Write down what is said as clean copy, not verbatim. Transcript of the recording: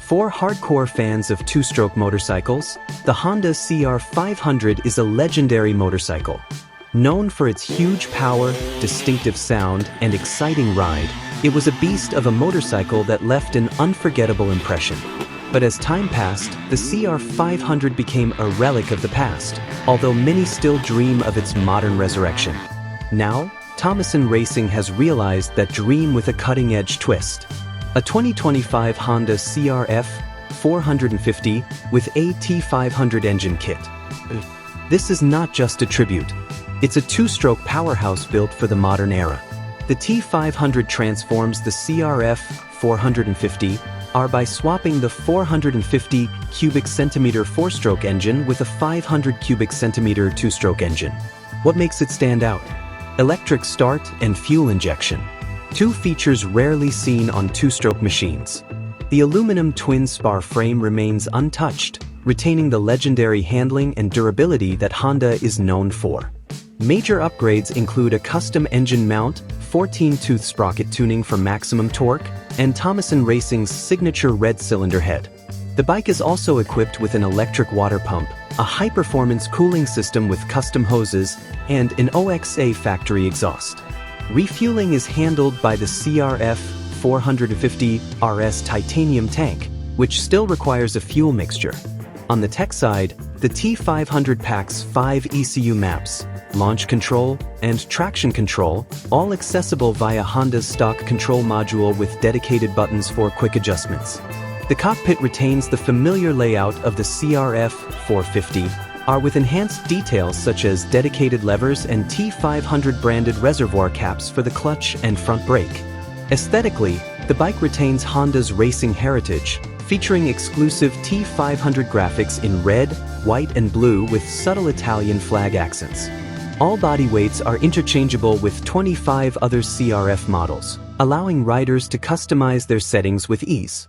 For hardcore fans of two-stroke motorcycles, the Honda CR500 is a legendary motorcycle. Known for its huge power, distinctive sound, and exciting ride, it was a beast of a motorcycle that left an unforgettable impression. But as time passed, the CR500 became a relic of the past, although many still dream of its modern resurrection. Now, Tomasin Racing has realized that dream with a cutting-edge twist. A 2025 Honda CRF450 with a T500 engine kit. This is not just a tribute. It's a two-stroke powerhouse built for the modern era. The T500 transforms the CRF450R by swapping the 450 cubic centimeter four-stroke engine with a 500 cubic centimeter two-stroke engine. What makes it stand out? Electric start and fuel injection. Two features rarely seen on two-stroke machines. The aluminum twin-spar frame remains untouched, retaining the legendary handling and durability that Honda is known for. Major upgrades include a custom engine mount, 14-tooth sprocket tuning for maximum torque, and Tomasin Racing's signature red cylinder head. The bike is also equipped with an electric water pump, a high-performance cooling system with custom hoses, and an OXA factory exhaust. Refueling is handled by the CRF450R's titanium tank, which still requires a fuel mixture. On the tech side, the T500 packs 5 ECU maps, launch control, and traction control, all accessible via Honda's stock control module with dedicated buttons for quick adjustments. The cockpit retains the familiar layout of the CRF450R with enhanced details such as dedicated levers and T500 branded reservoir caps for the clutch and front brake. Aesthetically, the bike retains Honda's racing heritage, featuring exclusive T500 graphics in red, white, and blue with subtle Italian flag accents. All body weights are interchangeable with 25 other CRF models, allowing riders to customize their settings with ease.